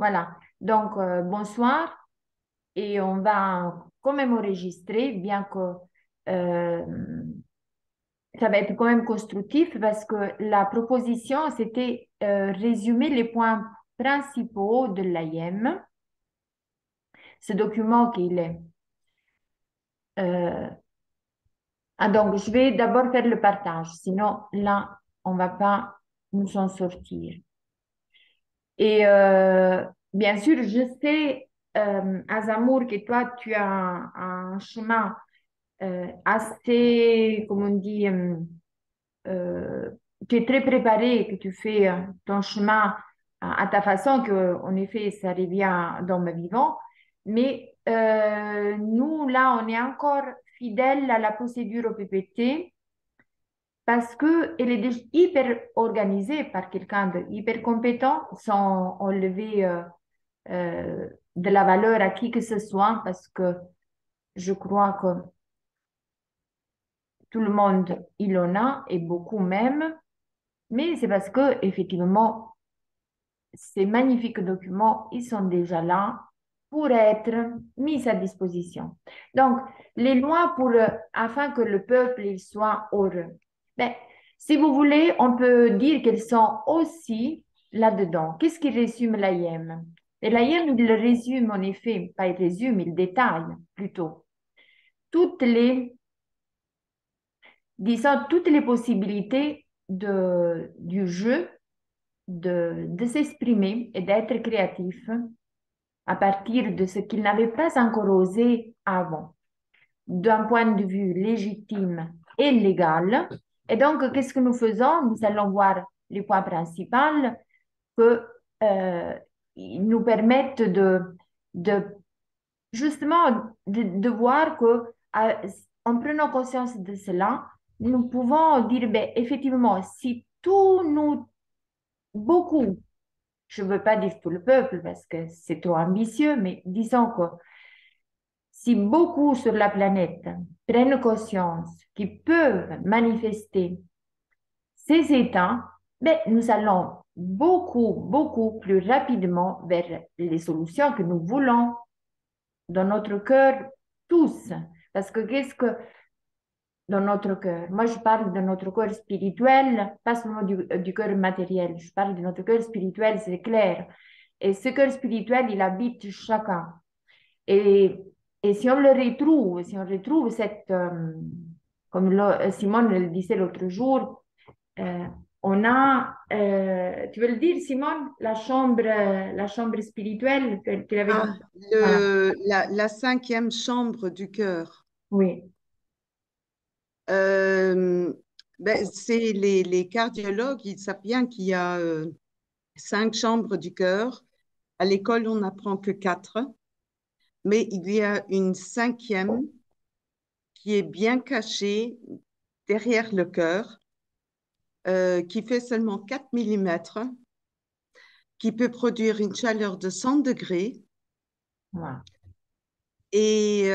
Voilà. Donc, bonsoir. Et on va quand même enregistrer, bien que euh, ça va être quand même constructif, parce que la proposition, c'était résumer les points principaux de l'AIM, ce document qu'il est. euh, donc, je vais d'abord faire le partage, sinon là, on ne va pas nous en sortir. Et bien sûr, je sais, Azamour, que toi, tu as un chemin assez, comme on dit, euh, tu es très préparé, que tu fais ton chemin à ta façon, que en effet, ça revient dans le vivant. Mais nous, là, on est encore fidèle à la procédure au PPT parce qu'elle est déjà hyper organisée par quelqu'un de hyper compétent sans enlever de la valeur à qui que ce soit, parce que je crois que tout le monde, il en a, et beaucoup même, mais c'est parce que, effectivement, ces magnifiques documents, ils sont déjà là pour être mis à disposition. Donc, les lois pour, afin que le peuple il soit heureux. Ben, si vous voulez, on peut dire qu'elles sont aussi là-dedans. Qu'est-ce qui résume l'AIM? Et l'AIM, il le résume en effet, pas il résume, il détaille plutôt toutes les, disons, toutes les possibilités du jeu de s'exprimer et d'être créatif à partir de ce qu'il n'avait pas encore osé avant, d'un point de vue légitime et légal. Et donc, qu'est-ce que nous faisons? Nous allons voir les points principaux que nous permettent de justement de voir que en prenant conscience de cela, nous pouvons dire, ben, effectivement, si tout nous, beaucoup, je ne veux pas dire tout le peuple parce que c'est trop ambitieux, mais disons que si beaucoup sur la planète prennent conscience qu'ils peuvent manifester ces états, ben, nous allons beaucoup plus rapidement vers les solutions que nous voulons dans notre cœur tous. Parce que qu'est-ce que dans notre cœur? Moi, je parle de notre cœur spirituel, pas seulement du cœur matériel. Je parle de notre cœur spirituel, c'est clair. Et ce cœur spirituel, il habite chacun. Et, et si on le retrouve, si on retrouve cette, comme Simone le disait l'autre jour, euh, on a, tu veux le dire, Simone, la chambre spirituelle, tu l'avais Ah, dit. Voilà, la cinquième chambre du cœur. oui, Euh, c'est les cardiologues, ils savent bien qu'il y a cinq chambres du cœur. À l'école, on n'apprend que quatre, mais il y a une cinquième qui est bien cachée derrière le cœur, qui fait seulement 4 millimètres, qui peut produire une chaleur de 100 degrés voilà. et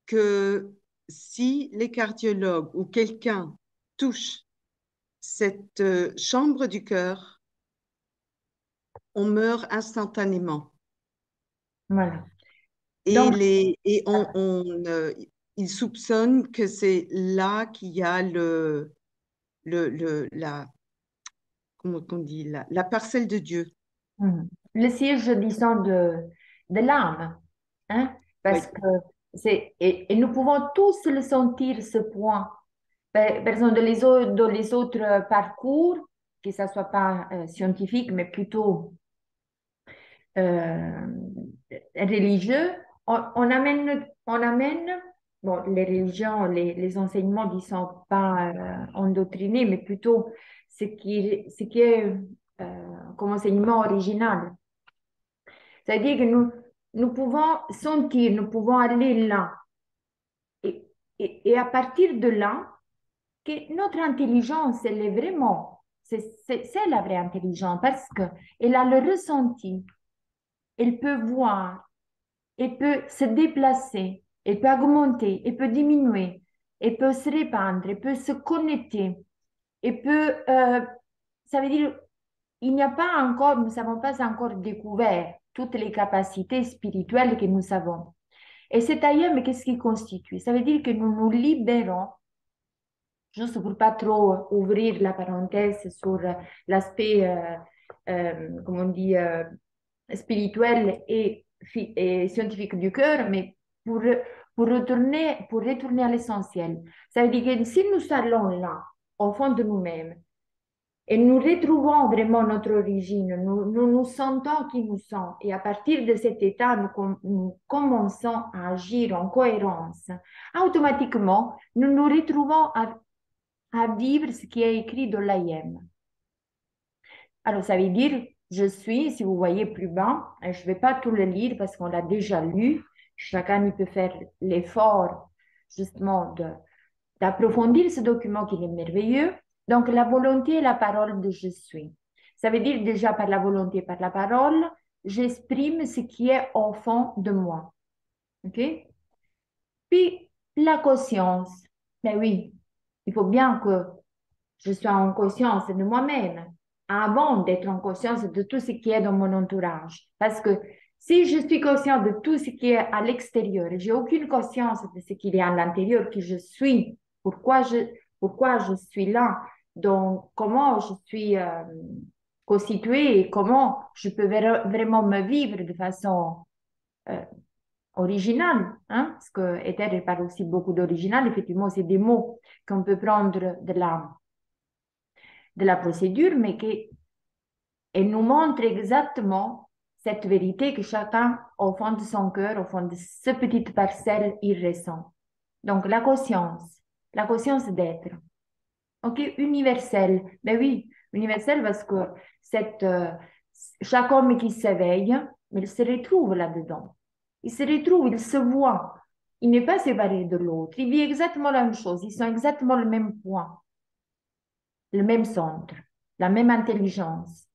que si les cardiologues ou quelqu'un touche cette chambre du cœur, on meurt instantanément. Voilà. Et, Donc, les, et ils soupçonnent que c'est là qu'il y a comment on dit, la parcelle de Dieu. le siège, disons, de l'âme, hein, Oui. parce que et nous pouvons tous le sentir, ce point. Par exemple, dans les autres parcours, que ça soit pas scientifique, mais plutôt euh, religieux, on amène, bon, les religions, les enseignements qui sont pas endoctrinés, mais plutôt ce qui est comme enseignement original. C'est-à-dire que nous pouvons sentir, nous pouvons aller là. Et, et à partir de là, que notre intelligence, elle est vraiment, c'est la vraie intelligence parce qu'elle a le ressenti, elle peut voir, elle peut se déplacer, elle peut augmenter, elle peut diminuer, elle peut se répandre, elle peut se connecter, elle peut, ça veut dire il n'y a pas encore, nous n'avons pas encore découvert toutes les capacités spirituelles que nous avons. Et cet ailleurs, qu'est-ce qui constitue? Ça veut dire que nous nous libérons, juste pour pas trop ouvrir la parenthèse sur l'aspect, comme on dit, spirituel et scientifique du cœur, mais pour, pour retourner à l'essentiel. Ça veut dire que si nous allons là, au fond de nous-mêmes, et nous retrouvons vraiment notre origine, nous sentons qui nous sommes, et à partir de cet état, nous commençons à agir en cohérence. Automatiquement, nous nous retrouvons à vivre ce qui est écrit dans l'AIM. Alors, ça veut dire, je suis, si vous voyez plus bas, je ne vais pas tout le lire parce qu'on l'a déjà lu, chacun y peut faire l'effort justement d'approfondir ce document qui est merveilleux. Donc, la volonté et la parole de je suis. Ça veut dire déjà par la volonté et par la parole, j'exprime ce qui est au fond de moi. OK? Puis, la conscience. Ben oui, il faut bien que je sois en conscience de moi-même avant d'être en conscience de tout ce qui est dans mon entourage. Parce que si je suis consciente de tout ce qui est à l'extérieur, j'ai aucune conscience de ce qu'il y a à l'intérieur, qui je suis, pourquoi je suis là, donc comment je suis constituée et comment je peux vraiment me vivre de façon euh, originale, hein? Parce que Ether parle aussi beaucoup d'original, effectivement, c'est des mots qu'on peut prendre de la procédure, mais qui elle nous montre exactement cette vérité que chacun, au fond de son cœur, au fond de ce petite parcelle, il ressent. Donc, la conscience d'être. OK, universelle. Ben oui, universelle parce que chaque homme qui s'éveille, il se retrouve là-dedans. Il se retrouve, il se voit. Il n'est pas séparé de l'autre. Il vit exactement la même chose. Ils sont exactement le même point, le même centre, la même intelligence.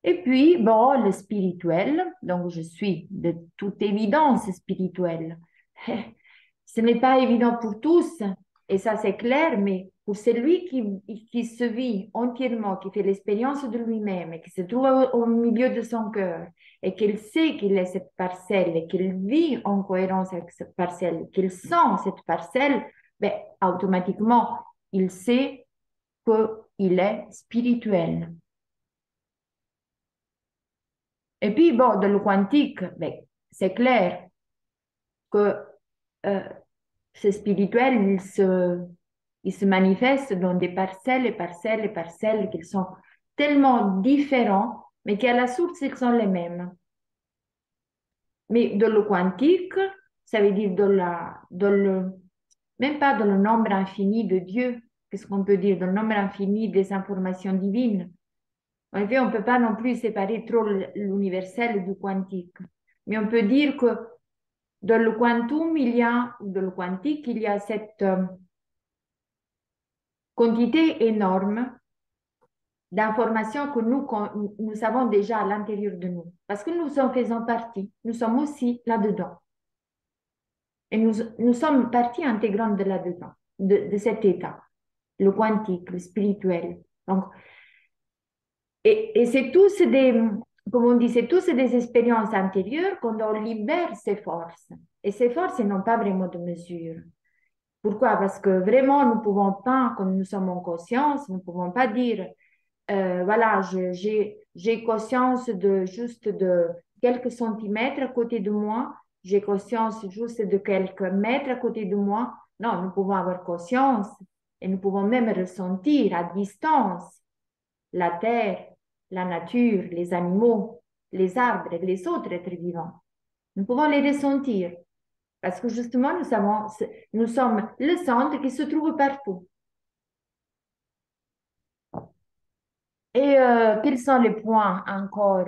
Et puis, bon, le spirituel, donc je suis de toute évidence spirituelle. Ce n'est pas évident pour tous, et ça c'est clair, mais pour celui qui se vit entièrement, qui fait l'expérience de lui-même et qui se trouve au milieu de son cœur et qu'il sait qu'il est cette parcelle et qu'il vit en cohérence avec cette parcelle, qu'il sent cette parcelle, ben, automatiquement, il sait qu'il est spirituel. Et puis, bon, dans le quantique, ben, c'est clair que euh, ce spirituel, il se manifeste dans des parcelles et parcelles et parcelles qui sont tellement différents, mais qu'à la source, ils sont les mêmes. Mais dans le quantique, ça veut dire même pas dans le nombre infini de Dieu, qu'est-ce qu'on peut dire, dans le nombre infini des informations divines. En effet, on ne peut pas non plus séparer trop l'universel du quantique. Mais on peut dire que dans le quantum, dans le quantique, il y a cette quantité énorme d'informations que nous avons déjà à l'intérieur de nous. Parce que nous en faisons partie. Nous sommes aussi là-dedans. Et nous sommes partie intégrante de là-dedans, de cet état, le quantique, le spirituel. Donc, et c'est tous comme on dit, c'est tous des expériences antérieures quand on libère ces forces. Et ces forces n'ont pas vraiment de mesure. Pourquoi? Parce que vraiment, nous ne pouvons pas, comme nous sommes en conscience, nous ne pouvons pas dire, voilà, j'ai conscience de juste de quelques centimètres à côté de moi, j'ai conscience juste de quelques mètres à côté de moi. Non, nous pouvons avoir conscience et nous pouvons même ressentir à distance la terre, la nature, les animaux, les arbres et les autres êtres vivants. Nous pouvons les ressentir parce que justement, nous sommes le centre qui se trouve partout. Et quels sont les points encore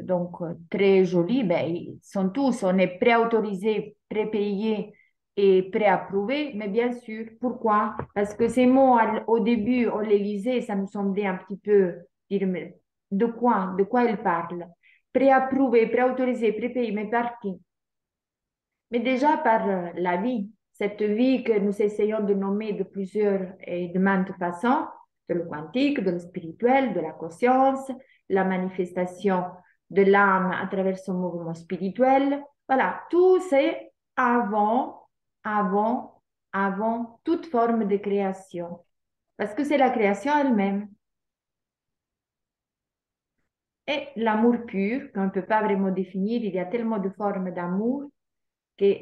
donc très jolis? Ben, ils sont tous, on est préautorisé, prépayé et préapprouvé, mais bien sûr, pourquoi? Parce que ces mots, au début, on les lisait, ça nous semblait un petit peu dire, mais de quoi ils parlent? Préapprouvé, préautorisé, prépayé, mais par qui? Mais déjà par la vie, cette vie que nous essayons de nommer de plusieurs et de maintes façons, de le quantique, de le spirituel, de la conscience, la manifestation de l'âme à travers son mouvement spirituel. Voilà, tout c'est avant toute forme de création. Parce que c'est la création elle-même. Et l'amour pur, qu'on ne peut pas vraiment définir, il y a tellement de formes d'amour que,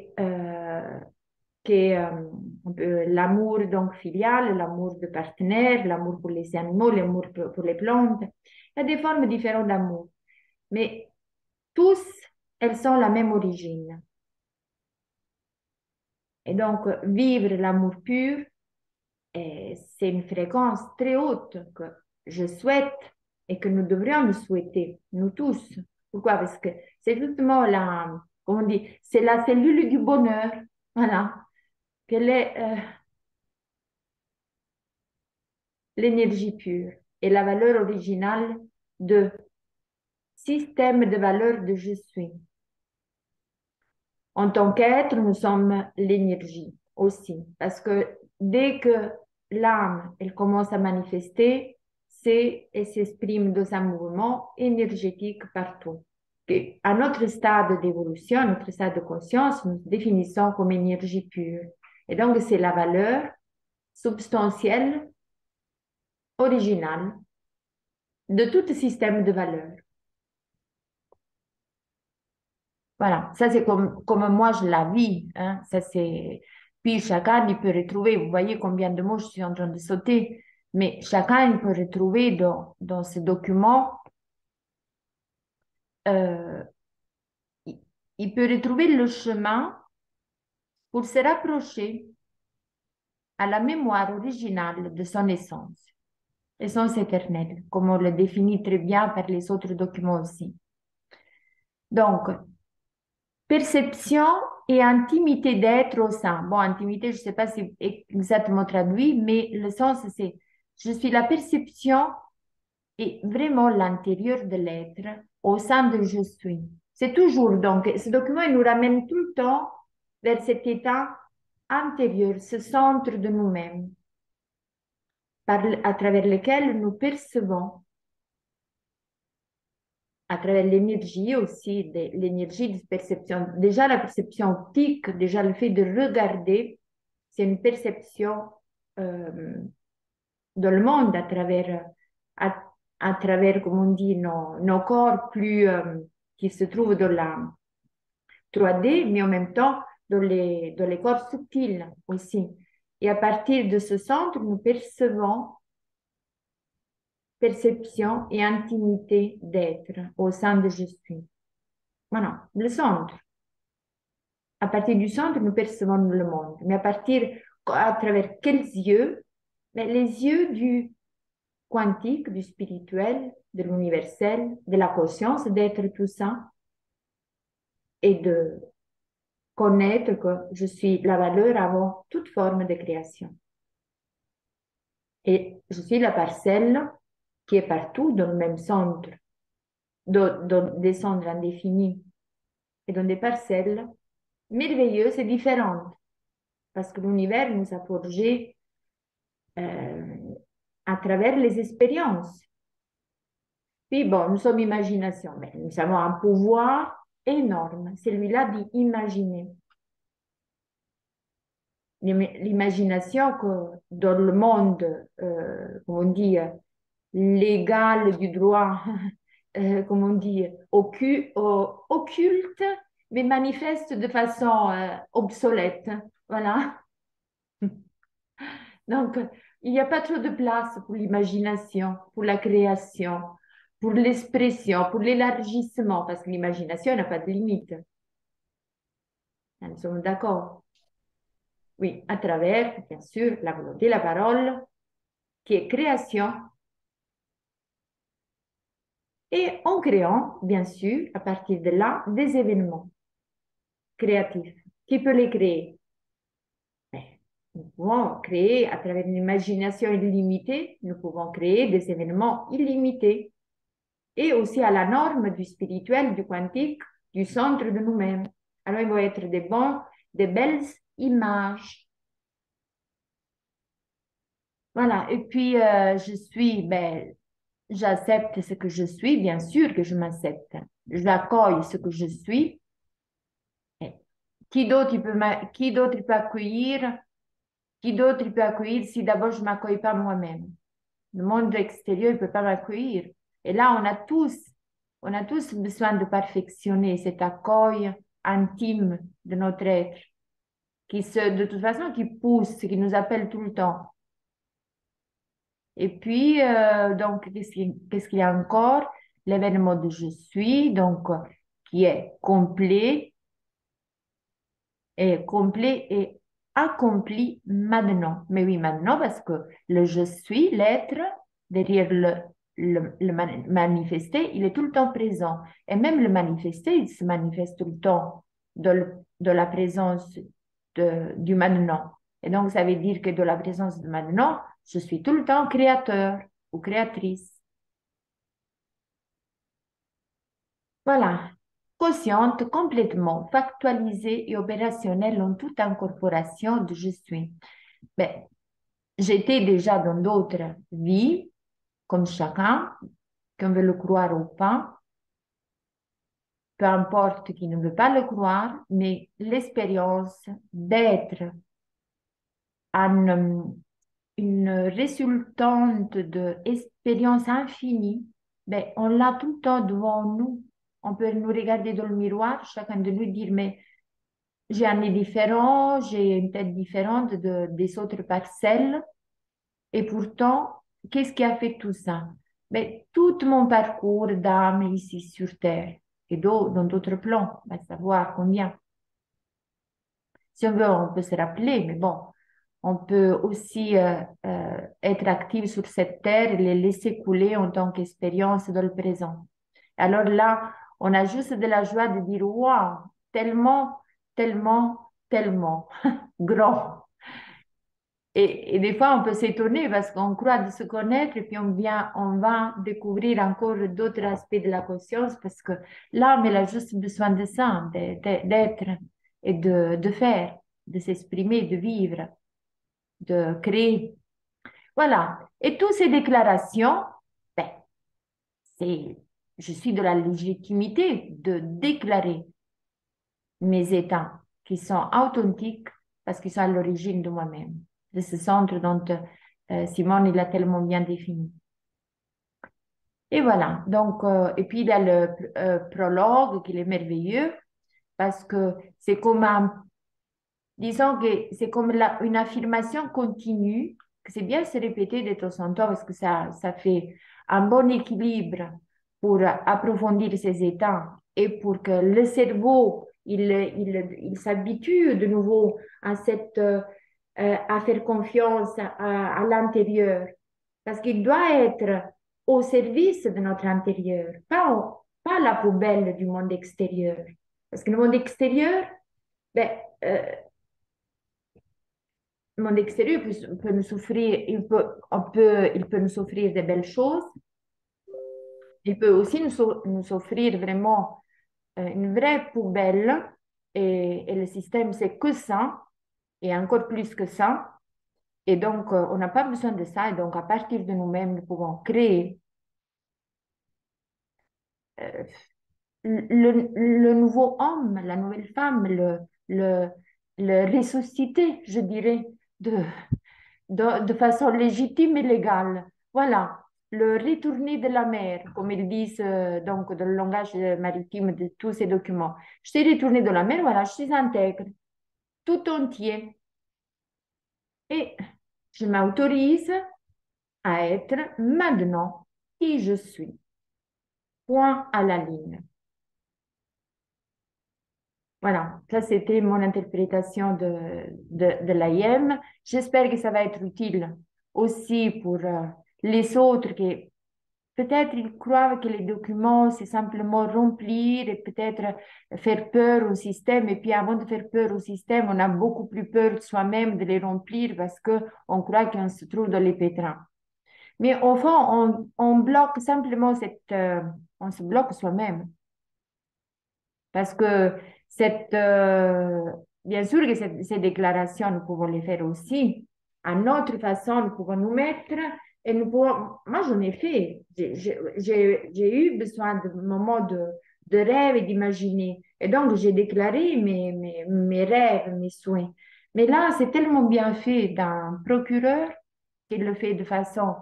l'amour donc filial, l'amour de partenaire, l'amour pour les animaux, l'amour pour les plantes. Il y a des formes différentes d'amour. Mais tous, elles sont la même origine. Et donc, vivre l'amour pur, c'est une fréquence très haute que je souhaite et que nous devrions nous souhaiter, nous tous. Pourquoi? Parce que c'est justement la, comment on dit, c'est la cellule du bonheur. Voilà. Quelle est l'énergie pure et la valeur originale de système de valeurs de je suis. En tant qu'être, nous sommes l'énergie aussi, parce que dès que l'âme, elle commence à manifester, elle s'exprime dans un mouvement énergétique partout. Et à notre stade d'évolution, à notre stade de conscience, nous définissons comme énergie pure. Et donc, c'est la valeur substantielle, originale, de tout système de valeurs. Voilà, ça c'est comme moi je la vis. Hein. Ça, c'est... Puis chacun il peut retrouver, vous voyez combien de mots je suis en train de sauter, mais chacun il peut retrouver dans ce document, euh, il, il peut retrouver le chemin pour se rapprocher à la mémoire originale de son essence, essence éternelle, comme on le définit très bien par les autres documents aussi. Donc, perception et intimité d'être au sein. Bon, intimité, je ne sais pas si c'est exactement traduit, mais le sens, c'est je suis la perception et vraiment l'intérieur de l'être au sein de je suis. C'est toujours, donc, ce document, il nous ramène tout le temps vers cet état intérieur, ce centre de nous-mêmes, à travers lequel nous percevons à travers l'énergie aussi, l'énergie de perception. Déjà, la perception optique, déjà le fait de regarder, c'est une perception euh, dans le monde à travers, comme on dit, nos corps plus, qui se trouvent dans la 3D, mais en même temps dans les corps subtils aussi. Et à partir de ce centre, nous percevons perception et intimité d'être au sein de je suis. Voilà, le centre. À partir du centre, nous percevons le monde. Mais à travers quels yeux? Mais les yeux du quantique, du spirituel, de l'universel, de la conscience d'être tout ça et de connaître que je suis la valeur avant toute forme de création. Et je suis la parcelle qui est partout dans le même centre, dans des centres indéfinis et dans des parcelles merveilleuses et différentes. Parce que l'univers nous a forgé à travers les expériences. Puis bon, nous sommes imagination, mais nous avons un pouvoir énorme, celui-là d'imaginer. L'imagination que dans le monde, comment on dit, légal du droit, comment on dit, occulte, mais manifeste de façon obsolète. Voilà. Donc, il n'y a pas trop de place pour l'imagination, pour la création, pour l'expression, pour l'élargissement, parce que l'imagination n'a pas de limite. Nous sommes d'accord? Oui, à travers, bien sûr, la volonté, la parole, qui est création. Et en créant, bien sûr, à partir de là, des événements créatifs. Qui peut les créer? Nous pouvons créer à travers une imagination illimitée, nous pouvons créer des événements illimités. Et aussi à la norme du spirituel, du quantique, du centre de nous-mêmes. Alors, il va être des belles images. Voilà. Et puis, je suis, ben, j'accepte ce que je suis, bien sûr que je m'accepte. J'accueille ce que je suis. Et qui d'autre il peut accueillir? Qui d'autre il peut accueillir si d'abord je ne m'accueille pas moi-même? Le monde extérieur ne peut pas m'accueillir. Et là, on a tous besoin de perfectionner cet accueil intime de notre être, de toute façon, qui pousse, qui nous appelle tout le temps. Et puis, donc, qu'est-ce qu'il y a encore? L'événement de je suis, donc, qui est complet et accompli maintenant. Mais oui, maintenant, parce que le je suis, l'être, derrière le manifester, il est tout le temps présent. Et même le manifester, il se manifeste tout le temps de la présence du maintenant. Et donc, ça veut dire que de la présence de maintenant, je suis tout le temps créateur ou créatrice. Voilà. Consciente, complètement factualisée et opérationnelle en toute incorporation de je suis. Ben, j'étais déjà dans d'autres vies, comme chacun, qu'on veut le croire ou pas, peu importe qui ne veut pas le croire, mais l'expérience d'être une résultante d'expérience infinie, ben, on l'a tout le temps devant nous. On peut nous regarder dans le miroir, chacun de nous dire, mais j'ai un nez différent, j'ai une tête différente des autres parcelles. Et pourtant, qu'est-ce qui a fait tout ça? Mais tout mon parcours d'âme ici sur Terre et dans d'autres plans, à savoir combien. Si on veut, on peut se rappeler, mais bon, on peut aussi être actif sur cette terre et les laisser couler en tant qu'expérience dans le présent. Alors là, on a juste de la joie de dire, waouh, tellement, tellement, tellement grand. Et des fois, on peut s'étonner parce qu'on croit de se connaître et puis on va découvrir encore d'autres aspects de la conscience parce que l'âme, elle a juste besoin de ça, d'être et de faire, de s'exprimer, de vivre, de créer. Voilà. Et toutes ces déclarations, ben, c'est, je suis de la légitimité de déclarer mes états qui sont authentiques parce qu'ils sont à l'origine de moi-même, de ce centre dont Simone il a tellement bien défini. Et voilà. Donc, et puis il y a le prologue qui est merveilleux parce que c'est comme disons que c'est comme une affirmation continue, que c'est bien se répéter de temps en temps parce que ça fait un bon équilibre pour approfondir ces états et pour que le cerveau, il s'habitue de nouveau à faire confiance à l'intérieur. Parce qu'il doit être au service de notre intérieur, pas la poubelle du monde extérieur. Parce que le monde extérieur, ben, euh, le monde extérieur peut nous souffrir, il peut nous offrir des belles choses. Il peut aussi nous offrir vraiment une vraie poubelle. Et le système, c'est que ça, et encore plus que ça. Et donc, on n'a pas besoin de ça. Et donc, à partir de nous-mêmes, nous pouvons créer euh, le nouveau homme, la nouvelle femme, le, le ressusciter, je dirais, de façon légitime et légale. Voilà, le retourner de la mer, comme ils disent donc dans le langage maritime de tous ces documents. Je suis retourné de la mer, voilà, je suis intègre, tout entier. Et je m'autorise à être maintenant qui je suis. Point à la ligne. Voilà, ça c'était mon interprétation de l'AIM. J'espère que ça va être utile aussi pour les autres qui peut-être ils croient que les documents c'est simplement remplir et peut-être faire peur au système. Et puis avant de faire peur au système, on a beaucoup plus peur de soi-même de les remplir parce que on croit qu'on se trouve dans les pétrins. Mais au fond, on bloque simplement on se bloque soi-même. Parce que bien sûr que ces déclarations, nous pouvons les faire aussi, à notre façon, nous pouvons nous mettre et nous pouvons. Moi, j'en ai fait. J'ai eu besoin de moments de rêve et d'imaginer. Et donc, j'ai déclaré mes rêves, mes souhaits. Mais là, c'est tellement bien fait d'un procureur qu'il le fait de façon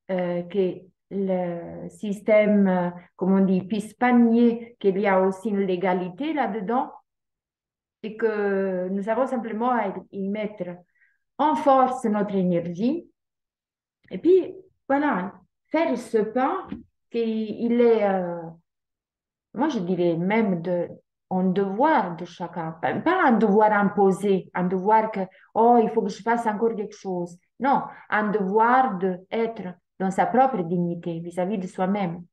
que le système, comme on dit, puisse pas nier qu'il y a aussi une légalité là-dedans et que nous avons simplement à y mettre en force notre énergie. Et puis, voilà, faire ce pas qu'il est, moi je dirais même un devoir de chacun, pas un devoir imposé, un devoir que, oh, il faut que je fasse encore quelque chose. Non, un devoir d'être dans sa propre dignité vis-à-vis de soi-même.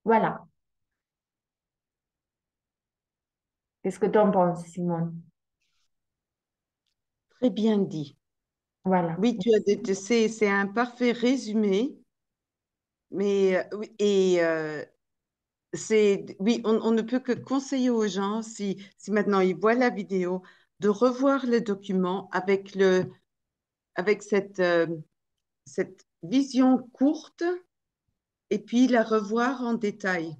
Voilà. Qu'est-ce que tu en penses, Simone? Très bien dit. Voilà. Oui, c'est un parfait résumé, mais oui, oui, on ne peut que conseiller aux gens, si maintenant ils voient la vidéo, de revoir le document avec cette vision courte et puis la revoir en détail,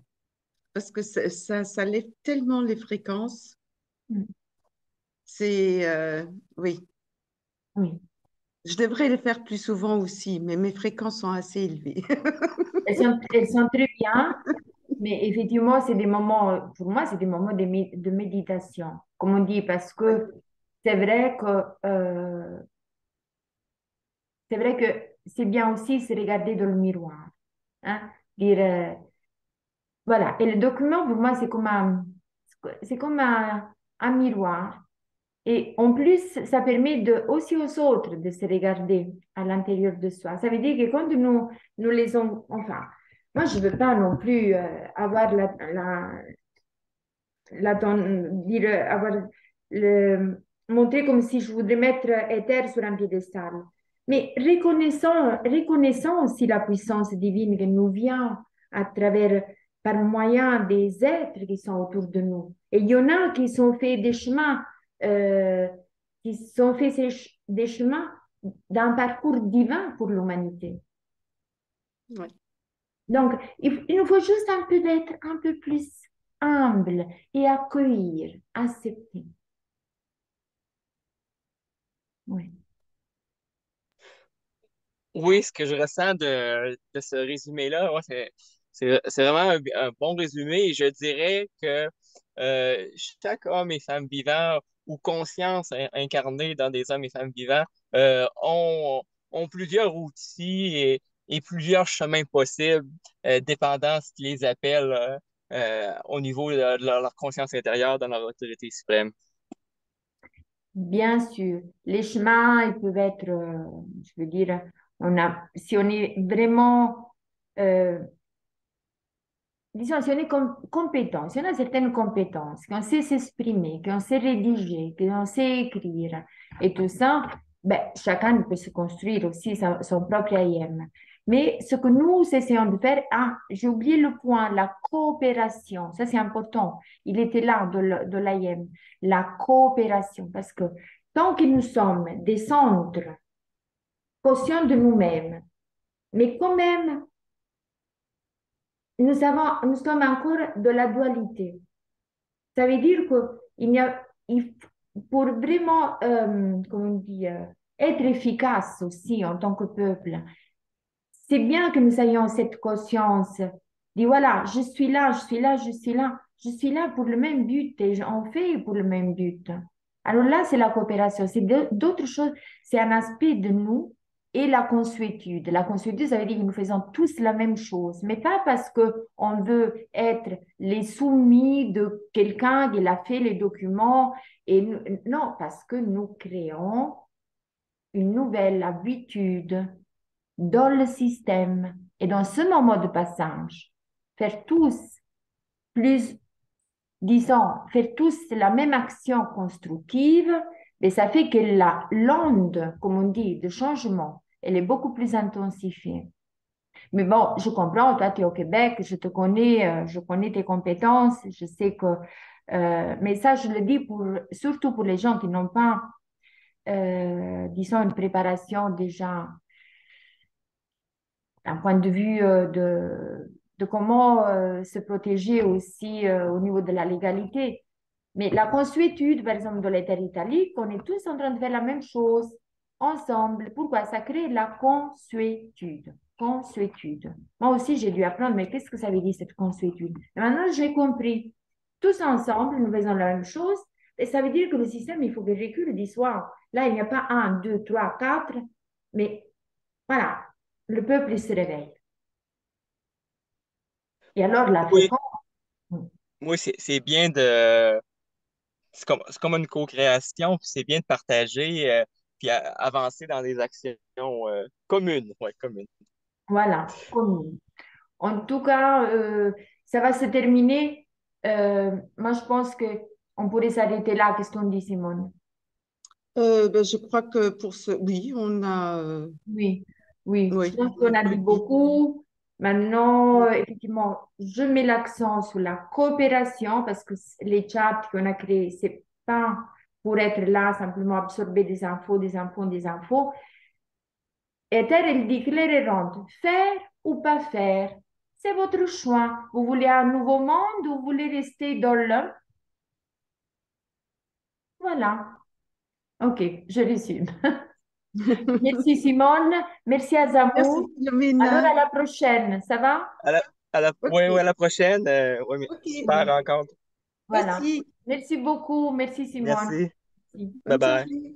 parce que ça lève tellement les fréquences. Mm. C'est, oui, Oui. je devrais le faire plus souvent aussi, mais mes fréquences sont assez élevées. Elles sont très bien, mais effectivement, c'est des moments, pour moi, c'est des moments de méditation, comme on dit, parce Ouais. que c'est vrai que, euh, c'est vrai que c'est bien aussi se regarder dans le miroir, hein, dire, voilà. Et le document, pour moi, c'est comme un miroir. Et en plus, ça permet aussi aux autres de se regarder à l'intérieur de soi. Ça veut dire que quand nous les enfin, moi, je ne veux pas non plus avoir dire, montrer comme si je voudrais mettre Ether sur un piédestal. Mais reconnaissons aussi la puissance divine qui nous vient à travers, par moyen des êtres qui sont autour de nous. Et il y en a qui sont faits des chemins, euh, qui sont faits des chemins d'un parcours divin pour l'humanité. Ouais. Donc, il nous faut juste un peu d'être un peu plus humble et accueillir, accepter. Oui. Oui, ce que je ressens de ce résumé-là, ouais, c'est vraiment un bon résumé et je dirais que chaque homme et femme vivant ou conscience incarnée dans des hommes et femmes vivants ont plusieurs outils et plusieurs chemins possibles, dépendant ce qui les appelle au niveau de leur conscience intérieure, dans leur autorité suprême. Bien sûr, les chemins, ils peuvent être, je veux dire, si on est vraiment, euh, disons, si on est compétent, si on a certaines compétences, qu'on sait s'exprimer, qu'on sait rédiger, qu'on sait écrire et tout ça, ben, chacun peut se construire aussi son propre IM. Mais ce que nous essayons de faire, ah, j'ai oublié le point, la coopération, ça c'est important. Il était là de l'IM, la coopération, parce que tant que nous sommes des centres conscients de nous-mêmes, mais quand même nous sommes encore de la dualité. Ça veut dire que pour vraiment, comment dire, être efficace aussi en tant que peuple, c'est bien que nous ayons cette conscience. Dit voilà, je suis là, je suis là, je suis là, je suis là pour le même but et on fait pour le même but. Alors là, c'est la coopération. C'est d'autres choses. C'est un aspect de nous et la consuétude. La consuétude, ça veut dire que nous faisons tous la même chose, mais pas parce que on veut être les soumis de quelqu'un qui a fait les documents non, parce que nous créons une nouvelle habitude dans le système et dans ce moment de passage, faire tous plus, disons, faire tous la même action constructive, mais ça fait que l'onde, comme on dit, de changement, elle est beaucoup plus intensifiée. Mais bon, je comprends, toi, tu es au Québec, je te connais, je connais tes compétences, je sais que... mais ça, je le dis surtout pour les gens qui n'ont pas disons, une préparation déjà d'un point de vue de comment se protéger aussi au niveau de la légalité. Mais la consuétude, par exemple, de l'État italique, on est tous en train de faire la même chose ensemble. Pourquoi? Ça crée la consuétude. Consuétude. Moi aussi, j'ai dû apprendre, mais qu'est-ce que ça veut dire cette consuétude? Et maintenant, j'ai compris. Tous ensemble, nous faisons la même chose. Et ça veut dire que le système, il faut qu'il recule du soir. Là, il n'y a pas un, deux, trois, quatre, mais voilà, le peuple il se réveille. Et alors, la Oui, réponse, oui, c'est bien de. C'est comme une co-création, puis c'est bien de partager, puis avancer dans des actions communes. Ouais, communes. voilà, commune. En tout cas, ça va se terminer. Moi, je pense que on pourrait s'arrêter là. Qu'est-ce qu'on dit, Simone? Ben, je crois que pour ce, oui, on a, Oui, oui. Je oui, pense qu'on a dit oui, beaucoup. Maintenant, oui. effectivement, je mets l'accent sur la coopération parce que les chats qu'on a créés, c'est pas pour être là, simplement absorber des infos, des infos, des infos. Ether, elle dit clairement, faire ou pas faire, c'est votre choix. Vous voulez un nouveau monde ou vous voulez rester dans le... Voilà. OK, je résume. Merci Simone, merci Merci, Azamou. Alors Philomena. à la prochaine, ça va? Ouais, ouais, à OK, la prochaine. Ouais, mais OK. super rencontre. Voilà. Merci. Merci beaucoup, merci Simone. Merci. Merci. Bye Bonne bye. soirée.